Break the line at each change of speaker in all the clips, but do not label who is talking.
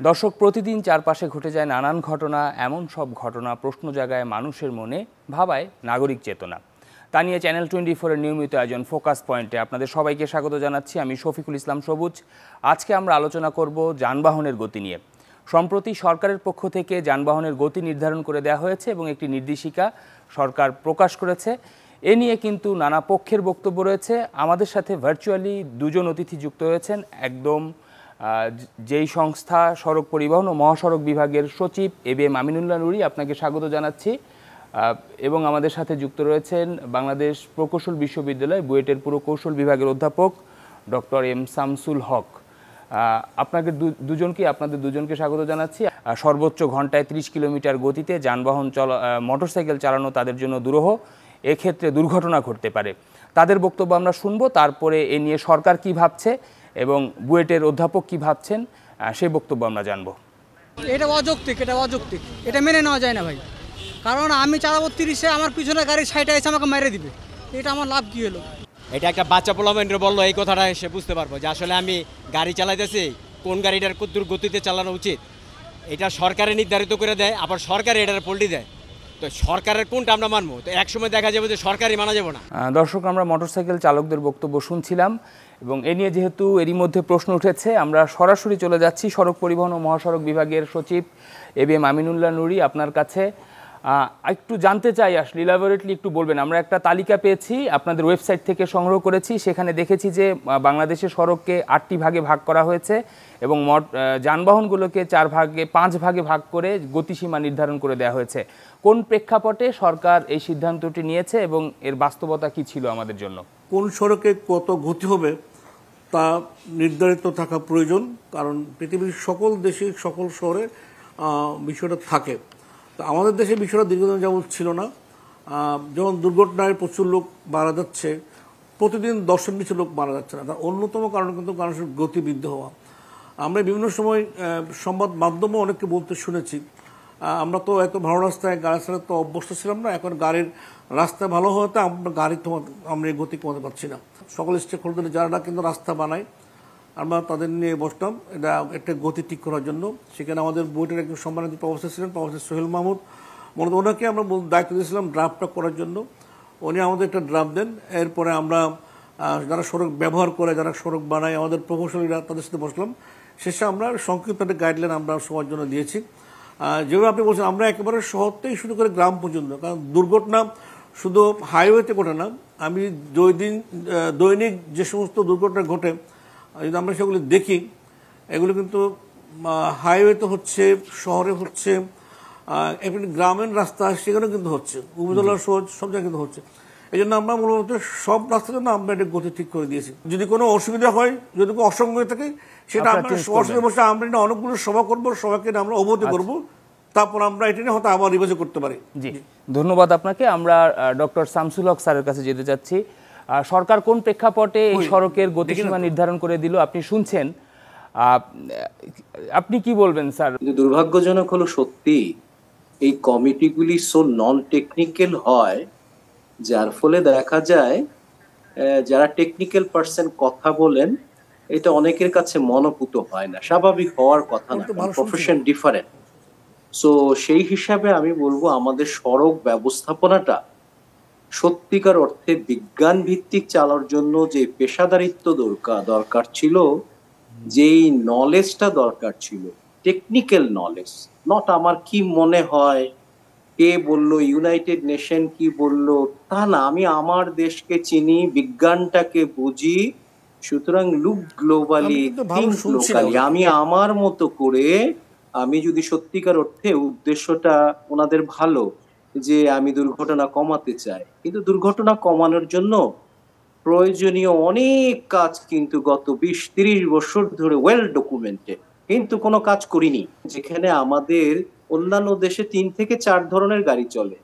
দর্শক, প্রতিদিন চারপাশে ঘটে যায় নানান ঘটনা। এমন সব ঘটনা প্রশ্ন জাগায় মানুষের মনে, ভাবায় নাগরিক চেতনা। তা নিয়ে চ্যানেল 24-এর নিয়মিত আয়োজন ফোকাস পয়েন্টে আপনাদের সবাইকে স্বাগত জানাচ্ছি। আমি শফিকুল ইসলাম সবুজ। আজকে আমরা আলোচনা করব যানবাহনের গতি নিয়ে। সম্প্রতি সরকারের পক্ষ থেকে যানবাহনের গতি নির্ধারণ করে দেওয়া হয়েছে এবং একটি নির্দেশিকা সরকার প্রকাশ করেছে। এ নিয়ে কিন্তু নানা পক্ষের বক্তব্য রয়েছে। আমাদের সাথে ভার্চুয়ালি দুজন অতিথি যুক্ত হয়েছেন। একদম যেই সংস্থা সড়ক পরিবহন ও মহাসড়ক বিভাগের সচিব এবিএম আমিনুল্লাহ নুরী, আপনাকে স্বাগত জানাচ্ছি। এবং আমাদের সাথে যুক্ত রয়েছেন বাংলাদেশ প্রকৌশল বিশ্ববিদ্যালয় বুয়েটের পুরকৌশল বিভাগের অধ্যাপক ডক্টর এম শামসুল হক। আপনাদের দুজনকে স্বাগত জানাচ্ছি। সর্বোচ্চ ঘন্টায় 30 কিলোমিটার গতিতে যানবাহন মোটরসাইকেল চালানো তাদের জন্য দুরূহ। এক্ষেত্রে দুর্ঘটনা ঘটতে পারে। তাদের বক্তব্য আমরা শুনবো, তারপরে এ নিয়ে সরকার কি ভাবছে এবং বুয়েটের অধ্যাপক কি ভাবছেন সেই বক্তব্য আমরা জানবো।
এটা অযৌক্তিক, এটা মেনে নেওয়া যায় না ভাই। কারণ আমি চালাবো 30-এ, আমার পিছনে গাড়ি 60-এ এসে আমাকে মেরে দিবে। এটা আমার লাভ কি হলো?
এটা একটা বাচ্চা পোলামেন্টে বললো, এই কথাটা এসে বুঝতে পারবো যে আসলে আমি গাড়ি চালাইতেছি, কোন গাড়িটার কতদূর গতিতে চালানো উচিত এটা সরকারে নির্ধারিত করে দেয়, আবার সরকার এটার পল্টি দেয়। তো সরকারের কোনটা আমরা মানবো? তো একসময় দেখা যাবে যে সরকারই মানা যাবে না।
দর্শক, আমরা মোটরসাইকেল চালকদের বক্তব্য শুনছিলাম এবং এ নিয়ে যেহেতু এরই মধ্যে প্রশ্ন উঠেছে, আমরা সরাসরি চলে যাচ্ছি সড়ক পরিবহন ও মহাসড়ক বিভাগের সচিব এবিএম আমিনুল্লাহ নুরী আপনার কাছে। একটু জানতে চাই, আসলে ইলাবোরেটলি একটু বলবেন। আমরা একটা তালিকা পেয়েছি, আপনাদের ওয়েবসাইট থেকে সংগ্রহ করেছি। সেখানে দেখেছি যে বাংলাদেশের সড়ককে 8টি ভাগে ভাগ করা হয়েছে এবং যানবাহনগুলোকে 5 ভাগে ভাগ করে গতিসীমা নির্ধারণ করে দেওয়া হয়েছে। কোন প্রেক্ষাপটে সরকার এই সিদ্ধান্তটি নিয়েছে এবং এর বাস্তবতা কি ছিল আমাদের জন্য?
কোন সড়কে কত গতি হবে তা নির্ধারিত থাকা প্রয়োজন, কারণ পৃথিবীর সকল দেশে সকল শহরে বিষয়টা থাকে। তো আমাদের দেশে বিষয়টা দীর্ঘদিন যাবৎ ছিল না। যেমন দুর্ঘটনায় প্রচুর লোক মারা যাচ্ছে, প্রতিদিন 10-20 লোক মারা যাচ্ছে না, তার অন্যতম কারণ কিন্তু মানুষের গতিবৃদ্ধি হওয়া। আমরা বিভিন্ন সময় সংবাদ মাধ্যমে অনেককে বলতে শুনেছি, আমরা তো এত ভালো রাস্তায় গাড়ি চালাতে তো অভ্যস্ত ছিলাম না, এখন গাড়ির রাস্তা ভালো হওয়াতে আমরা এই গতি কমাতে পারছি না। সকল স্টেক হোল্ডার যারা কিন্তু রাস্তা বানায়, আমরা তাদের নিয়ে বসলাম এটা একটা গতি ঠিক করার জন্য। সেখানে আমাদের বুয়েটের একজন সম্মানিত প্রফেসর ছিলেন, প্রফেসর সোহেল মাহমুদ। মূলত ওনাকে আমরা দায়িত্ব দিয়েছিলাম ড্রাফটটা করার জন্য। উনি আমাদের একটা ড্রাফট দেন। এরপরে আমরা যারা সড়ক ব্যবহার করে, যারা সড়ক বানায়, আমাদের প্রকৌশলীরা, তাদের সাথে বসলাম। শেষে আমরা সংক্ষিপ্ত একটা গাইডলাইন আমরা সবার জন্য দিয়েছি। যেভাবে আপনি বলছেন, আমরা একেবারে শহর থেকে শুরু করে গ্রাম পর্যন্ত, কারণ দুর্ঘটনা শুধু হাইওয়েতে ঘটে না। আমি দৈনিক যে সমস্ত দুর্ঘটনা ঘটে যদি আমরা সেগুলি দেখি, এগুলো কিন্তু হাইওয়েতে হচ্ছে, শহরে হচ্ছে, এমনি গ্রামীণ রাস্তা সেখানেও কিন্তু হচ্ছে, উপজেলা সহজ সব জায়গায় কিন্তু হচ্ছে। এই জন্য আমরা মূলত সব রাস্তার জন্য আমরা এটা গতি ঠিক করে দিয়েছি। যদি কোনো অসুবিধা হয়, যদি কোনো অসঙ্গতি থাকে, সেটা আমরা সরাসরি বসে আমরা অনেকগুলো সভা করবো, সবাইকে আমরা অবগত করবো, তারপর আমরা এটা নিয়ে হয়তো আবার রিভাইজ করতে পারি।
জি, ধন্যবাদ আপনাকে। আমরা ডক্টর শামসুল হক স্যারের কাছে যেতে চাচ্ছি। সরকার কোন প্রেক্ষাপটে এই সড়কের গতিসীমা নির্ধারণ করে দিল আপনি শুনছেন, আপনি কি বলবেন স্যার?
দুর্ভাগ্যজনক হলো সত্যি এই কমিটিগুলি সো নন টেকনিক্যাল হয়, যার ফলে দেখা যায় যারা টেকনিক্যাল পার্সন কথা বলেন এটা অনেকের কাছে মনোপুত হয় না, স্বাভাবিক হওয়ার কথা না, প্রফেশন ডিফারেন্ট। সো সেই হিসাবে আমি বলবো আমাদের সড়ক ব্যবস্থাপনাটা সত্যিকার অর্থে বিজ্ঞান ভিত্তিক চালার জন্য যে পেশাদারিত্ব দরকার ছিল, যেই নলেজটা দরকার ছিল, টেকনিক্যাল নলেজ, নট আমার কি মনে হয়, কে বললো, ইউনাইটেড নেশন কি বললো, তা না। আমি আমার দেশকে চিনি, বিজ্ঞানটাকে বুঝি, সুতরাং লুক গ্লোবালি, থিঙ্ক লোকালি। আমি আমার মতো করে, আমি যদি সত্যিকার অর্থে উদ্দেশ্যটা ওনাদের ভালো যে আমি দুর্ঘটনা কমাতে চাই, কিন্তু দুর্ঘটনা কমানোর জন্য প্রয়োজনীয় অনেক কাজ কিন্তু গত 20-30 বছর ধরে ওয়েল ডকুমেন্টেড, কিন্তু কোনো কাজ করিনি। যেখানে আমাদের অন্যান্য দেশে 3 থেকে 4 ধরনের গাড়ি চলে,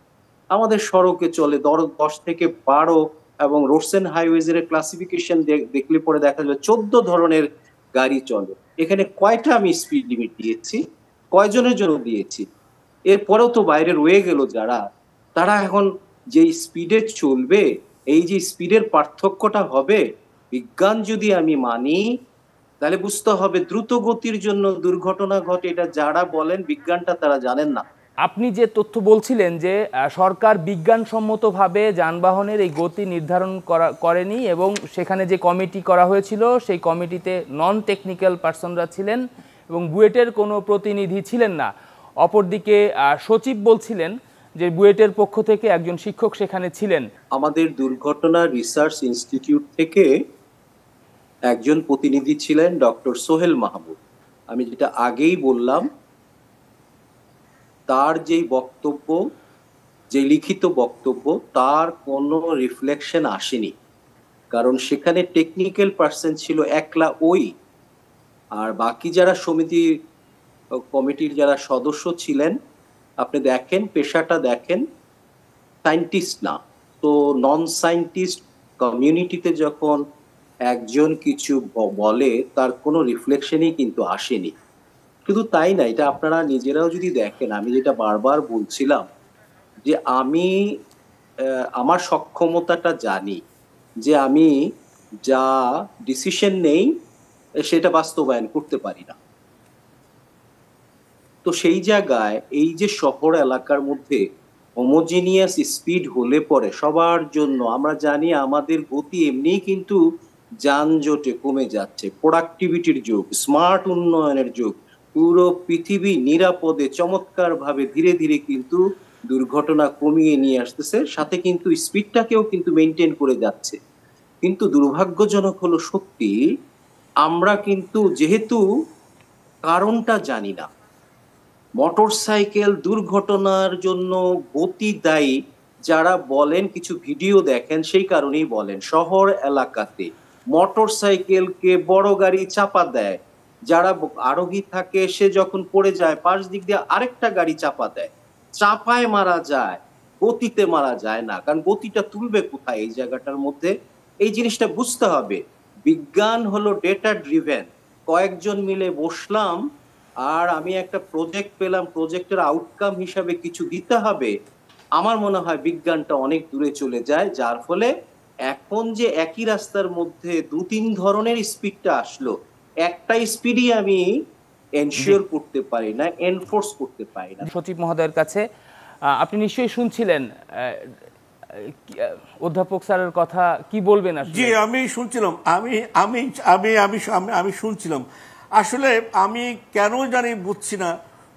আমাদের সড়কে চলে 10 থেকে 12, এবং রোডস এন্ড হাইওয়েজ এর ক্লাসিফিকেশন দেখলে পরে দেখা যাবে 14 ধরনের গাড়ি চলে। এখানে কয়টা আমি স্পিড লিমিট দিয়েছি, কয়জনের জন্য দিয়েছি? এরপরেও তো বাইরে রয়ে গেল যারা, তারা এখন যে স্পিডে চলবে, এই যে স্পিডের পার্থক্যটা হবে, বিজ্ঞান যদি আমি মানি, তাহলে বুঝতে হবে দ্রুত গতির জন্য দুর্ঘটনা ঘটে, এটা যারা বলেন বিজ্ঞানটা তারা জানেন না।
আপনি যে তথ্য বলছিলেন যে সরকার বিজ্ঞানসম্মতভাবে যানবাহনের এই গতি নির্ধারণ করেনি এবং সেখানে যে কমিটি করা হয়েছিল সেই কমিটিতে নন টেকনিক্যাল পার্সনরা ছিলেন এবং বুয়েটের কোনো প্রতিনিধি ছিলেন না। অপরদিকে সচিব বলছিলেন যে বুয়েটের পক্ষ থেকে একজন শিক্ষক সেখানে ছিলেন।
আমাদের দুর্ঘটনা রিসার্চ ইনস্টিটিউট থেকে একজন প্রতিনিধি ছিলেন ডক্টর সোহেল মাহমুদ। আমি যেটা আগেই বললাম, তার যেই বক্তব্য, যে লিখিত বক্তব্য, তার কোনো রিফ্লেকশন আসেনি, কারণ সেখানে টেকনিক্যাল পার্সন ছিল একলা ওই, আর বাকি যারা সমিতি কমিটির যারা সদস্য ছিলেন, আপনি দেখেন পেশাটা দেখেন, সায়েন্টিস্ট না। তো নন সায়েন্টিস্ট কমিউনিটিতে যখন একজন কিছু বলে তার কোনো রিফ্লেকশনই কিন্তু আসেনি। শুধু তাই না, এটা আপনারা নিজেরাও যদি দেখেন, আমি যেটা বারবার বলছিলাম যে আমি আমার সক্ষমতাটা জানি, যে আমি যা ডিসিশন নেই সেটা বাস্তবায়ন করতে পারি না। তো সেই জায়গায় এই যে শহর এলাকার মধ্যে হোমোজিনিয়াস স্পিড হলে পরে সবার জন্য, আমরা জানি আমাদের গতি এমনিই কিন্তু যানজটে কমে যাচ্ছে, প্রোডাক্টিভিটির যুগ, স্মার্ট উন্নয়নের যুগ, পুরো পৃথিবী নিরাপদে চমৎকার ভাবে ধীরে ধীরে কিন্তু দুর্ঘটনা কমিয়ে নিয়ে আসতেছে, সাথে কিন্তু স্পিডটাকেও কিন্তু মেনটেন করে যাচ্ছে। কিন্তু দুর্ভাগ্যজনক হলো সত্যি, আমরা কিন্তু যেহেতু কারণটা জানি না, মোটরসাইকেল দুর্ঘটনার জন্য গতি দায়ী যারা বলেন, কিছু ভিডিও দেখেন, সেই কারণেই বলেন শহর এলাকাতে মোটরসাইকেলকে বড় গাড়ি চাপা দেয়, যারা আরোহী থাকে সে যখন পড়ে যায় পাশ দিক দিয়ে আরেকটা গাড়ি চাপা দেয়, চাপায় মারা যায়, গতিতে মারা যায় না। কারণ গতিটা তুলবে কোথায় এই জায়গাটার মধ্যে? এই জিনিসটা বুঝতে হবে। বিজ্ঞান হলো ডেটা ড্রিভেন। কয়েকজন মিলে বসলাম আর আমি একটা প্রজেক্ট পেলাম, প্রজেক্টের আউটকাম হিসাবে কিছু দিতে হবে। আমার মনে হয় বিজ্ঞানটা অনেক দূরে চলে যায়, যার ফলে এখন যে একই রাস্তার মধ্যে 2-3 ধরনের স্পিডটা আসলো, একটা স্পিডই আমি এনশিওর করতে পারি না, এনফোর্স করতে পারি না।
সচিব মহোদয়ের কাছে আপনি নিশ্চয়ই শুনছিলেন অধ্যাপক স্যারের কথা, কি বলবেন?
জি, আমি শুনছিলাম, আমি শুনছিলাম। আসলে আমি কেন জানি বুঝছি না,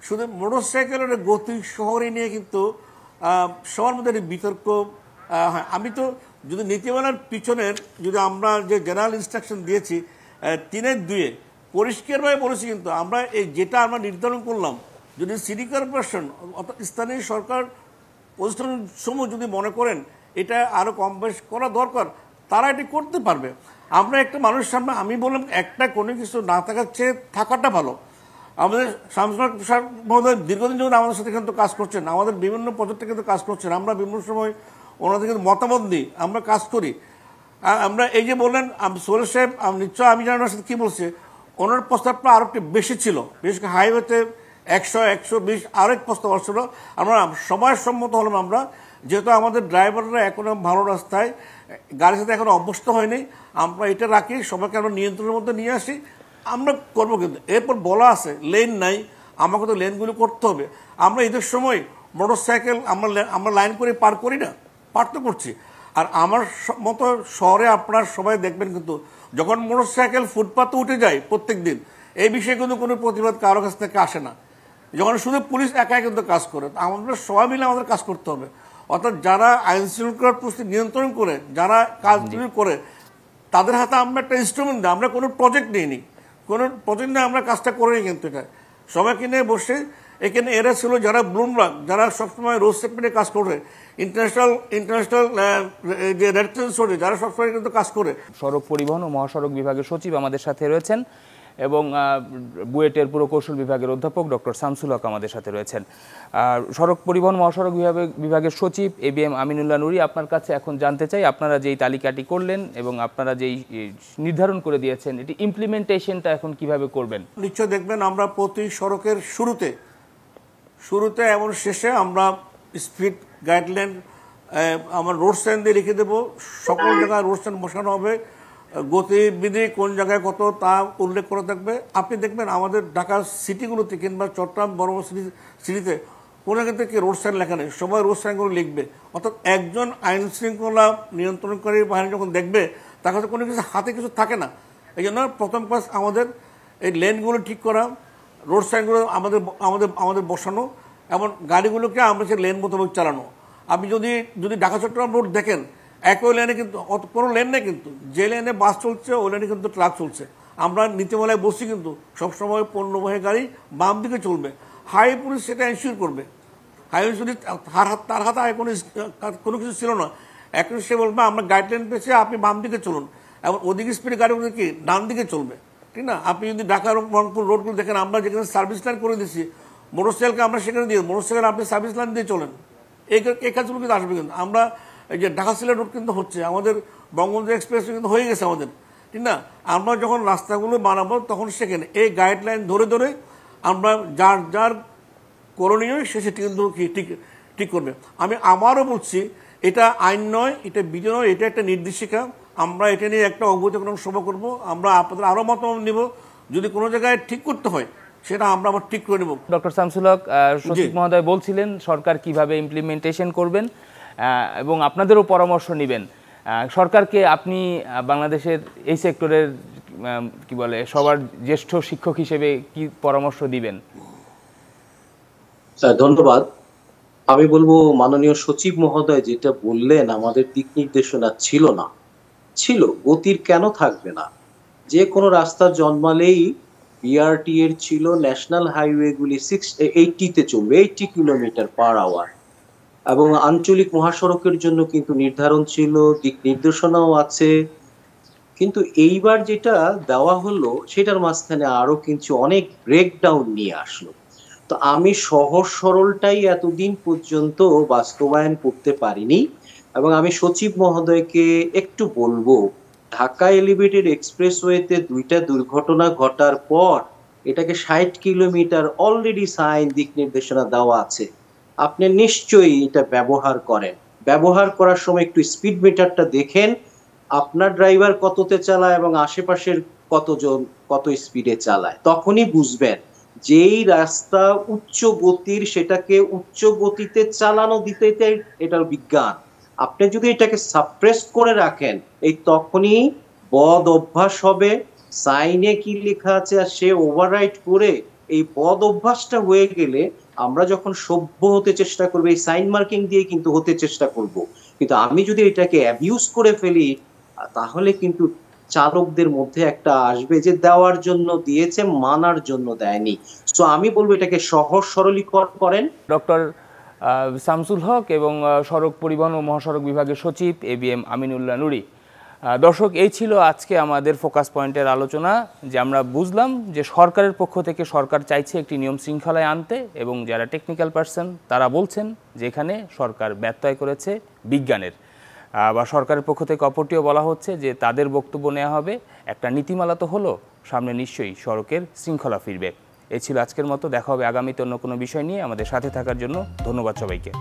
শুধু মোটরসাইকেলের গতি শহরে নিয়ে কিন্তু সবার মধ্যে বিতর্ক হয়। আমি তো যদি নীতিমালার পিছনের, যদি আমরা যে জেনারেল ইনস্ট্রাকশন দিয়েছি 3-2 পরিষ্কারভাবে বলেছি, কিন্তু আমরা এই যেটা আমরা নির্ধারণ করলাম, যদি সিটি কর্পোরেশন অর্থাৎ স্থানীয় সরকার প্রতিষ্ঠান সমূহ যদি মনে করেন এটা আরো কম বেশ করা দরকার, তারা এটি করতে পারবে। আমরা একটা মানুষের সামনে, আমি বললাম একটা কোনো কিছু না থাকার চেয়ে থাকাটা ভালো। আমাদের শামসুল হক মহোদয় দীর্ঘদিন যখন আমাদের সাথে কিন্তু কাজ করছেন, আমাদের বিভিন্ন প্রজেক্টে কিন্তু কাজ করছেন, আমরা বিভিন্ন সময় ওনাদের কিন্তু মতামত দিই, আমরা কাজ করি। আমরা এই যে বললেন সোহেল সাহেব, নিশ্চয় আমি জানি ওনার সাথে কী বলছে, ওনার প্রস্তাবটা আরও একটু বেশি ছিল, বিশেষ করে হাইওয়েতে 100-120 আরেক প্রস্তাব আসছিল। আমরা সময়ের সম্মত হলাম, আমরা যেহেতু আমাদের ড্রাইভাররা এখনো ভালো রাস্তায় গাড়ির সাথে এখনো অভ্যস্ত হয়নি, আমরা এটা রাখি, সবাইকে আমরা নিয়ন্ত্রণের মধ্যে নিয়ে আসি, আমরা করবো। কিন্তু এরপর বলা আছে লেন নাই, আমাকে তো লেনগুলো করতে হবে। আমরা ঈদের সময় মোটরসাইকেল আমরা লাইন করে পার করি না, পার তো করছি। আর আমার মতো শহরে আপনারা সবাই দেখবেন কিন্তু যখন মোটরসাইকেল ফুটপাতে উঠে যায় প্রত্যেক দিন, এই বিষয়ে কিন্তু কোনো প্রতিবাদ কারো কাছ থেকে আসে না। যখন শুধু পুলিশ একাই কিন্তু কাজ করে, আমাদের সবাই মিলে আমাদের কাজ করতে হবে। অর্থাৎ যারা আইন শৃঙ্খলার পরিস্থিতি নিয়ন্ত্রণ করে, যারা কাজগুলি করে, তাদের হাতে আমরা একটা ইনস্ট্রুমেন্ট দিই। আমরা কোনো প্রজেক্ট নিইনি, কোনো প্রজেক্ট নিয়ে আমরা কাজটা করিনি, কিন্তু এটা সবাইকে নিয়ে বসে এখানে এরা ছিল যারা ব্লুমবার্গ, যারা সবসময় রোড সেফটি কাজ করে, ইন্টারন্যাশনাল যে রেড ক্রিসেন্ট, যারা সবসময় কিন্তু কাজ করে।
সড়ক পরিবহন ও মহাসড়ক বিভাগের সচিব আমাদের সাথে রয়েছেন এবং বুয়েটের পুরকৌশল বিভাগের অধ্যাপক ডক্টর শামসুল হক আমাদের সাথে রয়েছেন। সড়ক পরিবহন মহাসড়ক বিভাগের সচিব ABM আমিনুল্লাহ নুরী, আপনার কাছে এখন জানতে চাই, আপনারা যেই তালিকাটি করলেন এবং আপনারা যেই নির্ধারণ করে দিয়েছেন, এটি ইমপ্লিমেন্টেশনটা এখন কিভাবে করবেন?
নিশ্চয় দেখবেন আমরা প্রতি সড়কের শুরুতে এবং শেষে আমরা স্পিড গাইডলাইন আমার রোড সাইন দিয়ে রেখে দেবো। সকল জায়গায় রোড সাইন বসানো হবে, গতিবিধি কোন জায়গায় কত তা উল্লেখ করা থাকবে। আপনি দেখবেন আমাদের ঢাকা সিটিগুলোতে কিংবা চট্টগ্রাম বড় বড় সিটিতে কোনো ক্ষেত্রে কি রোড সাইন লেখা নেই, সবাই রোড সাইনগুলো লিখবে। অর্থাৎ একজন আইন শৃঙ্খলা নিয়ন্ত্রণকারী বাহিনী যখন দেখবে তার কাছে কোনো কিছু হাতে কিছু থাকে না। এই জন্য প্রথম কাজ আমাদের এই লেনগুলো ঠিক করা, রোড সাইনগুলো আমাদের আমাদের আমাদের বসানো, এবং গাড়িগুলোকে আমরা সে লেন মোতাবেক চালানো। আপনি যদি ঢাকা চট্টগ্রাম রোড দেখেন, একই লেনে কিন্তু কোনো লেন নেই, কিন্তু যে লেনে বাস চলছে ওই লেনে কিন্তু ট্রাক চলছে। আমরা নীতিমালায় বসছি কিন্তু সবসময় পণ্যবাহী গাড়ি বাম দিকে চলবে। হাই পুলিশ সেটা এনশিওর করবে। হাই পুলিশ তার হাতে কোনো কিছু ছিল না, এখন সে বলবে আমরা গাইডলাইন পেয়েছি আপনি বাম দিকে চলুন, এবং অধিক স্পিডে গাড়িগুলো কি ডান দিকে চলবে, ঠিক না? আপনি যদি ঢাকা রংপুর রোডগুলো দেখেন, আমরা যেখানে সার্ভিস লাইন করে দিচ্ছি মোটরসাইকেলকে আমরা সেখানে দিয়ে মোটরসাইকেল আপনি সার্ভিস লাইন দিয়ে চলেন, এই কাজগুলো কিন্তু আসবে। কিন্তু আমরা এই যে ঢাকা সিলেট রোড কিন্তু হচ্ছে, আমাদের বঙ্গবন্ধু এক্সপ্রেস কিন্তু হয়ে গেছে আমাদের, ঠিক না? আমরা যখন রাস্তাগুলো বানাবো তখন সেখানে এই গাইডলাইন ধরে ধরে আমরা যার করণীয় সে কিন্তু ঠিক করবে। আমি আবারও বলছি, এটা আইন নয়, এটা বিধি নয়, এটা একটা নির্দেশিকা। আমরা এটা নিয়ে একটা অবৈতরণ সভা করবো, আমরা আপনাদের আরও মতামত নিব, যদি কোনো জায়গায় ঠিক করতে হয় সেটা আমরা আবার ঠিক করে নেব।
ডক্টর শামসুল হক সচিব মহোদয় বলছিলেন সরকার কিভাবে ইমপ্লিমেন্টেশন করবেন এবং আপনাদেরও পরামর্শ নেবেন। সরকারকে আপনি বাংলাদেশের এই সেক্টরের কি বলে সবার জ্যেষ্ঠ শিক্ষক হিসেবে কি পরামর্শ দিবেন?
ধন্যবাদ। আমি বলবো মাননীয় সচিব মহোদয় যেটা বললেন, আমাদের দিক নির্দেশনা ছিল না, ছিল, গতির কেন থাকবে না? যে কোনো রাস্তা জন্মালেই বিআরটি এর ছিল ন্যাশনাল হাইওয়েগুলি 80-তে চলবে, 80 কিলোমিটার/আওয়ার, এবং আঞ্চলিক মহাসড়কের জন্য কিন্তু নির্ধারণ ছিল, দিক নির্দেশনাও আছে। কিন্তু এইবার যেটা দেওয়া হলো সেটার মাঝখানে আরো কিছু অনেক ব্রেকডাউন নিয়ে আসলো। তো আমি সহজ সরলটাই এতদিন পর্যন্ত বাস্তবায়ন করতে পারিনি, এবং আমি সচিব মহোদয়কে একটু বলবো, ঢাকা এলিভেটেড এক্সপ্রেসওয়েতে 2টা দুর্ঘটনা ঘটার পর এটাকে 60 কিলোমিটার অলরেডি সাইন দিক নির্দেশনা দেওয়া আছে, আপনি নিশ্চয়ই এটা ব্যবহার করেন। ব্যবহার করার সময় একটু স্পিড মিটারটা দেখেন, আপনার ড্রাইভার কততে চালায় এবং আশেপাশের কতজন কত স্পিডে চালায়, তখনই বুঝবেন যেই রাস্তা উচ্চ গতির সেটাকে উচ্চ গতিতে চালানো দিতে এটার বিজ্ঞান। আপনি যদি এটাকে সাপ্রেস করে রাখেন, এই তখনই বদ অভ্যাস হবে। সাইনে কি লেখা আছে আর সে ওভাররাইড করে এই বদ অভ্যাসটা হয়ে গেলে আমরা যখন সভ্য হতে চেষ্টা করবো এই সাইন মার্কিং দিয়ে কিন্তু হতে চেষ্টা করব। কিন্তু আমি যদি এটাকে অ্যাবিউজ করে ফেলি তাহলে কিন্তু চালকদের মধ্যে একটা আসবে যে দেওয়ার জন্য দিয়েছে, মানার জন্য দেয়নি। সো আমি বলবো এটাকে সহজ সরলীকরণ করেন।
ডক্টর শামসুল হক এবং সড়ক পরিবহন ও মহাসড়ক বিভাগের সচিব ABM আমিনুল্লাহ নুরী। দর্শক, এই ছিল আজকে আমাদের ফোকাস পয়েন্টের আলোচনা, যে আমরা বুঝলাম যে সরকারের পক্ষ থেকে সরকার চাইছে একটি নিয়ম শৃঙ্খলায় আনতে, এবং যারা টেকনিক্যাল পার্সন তারা বলছেন যে এখানে সরকার ব্যত্যয় করেছে বিজ্ঞানের, বা সরকারের পক্ষ থেকে অপরটিও বলা হচ্ছে যে তাদের বক্তব্য নেওয়া হবে, একটা নীতিমালা তো হলো, সামনে নিশ্চয়ই সড়কের শৃঙ্খলা ফিরবে। এই ছিল আজকের মতো, দেখা হবে আগামীতে অন্য কোনো বিষয় নিয়ে। আমাদের সাথে থাকার জন্য ধন্যবাদ সবাইকে।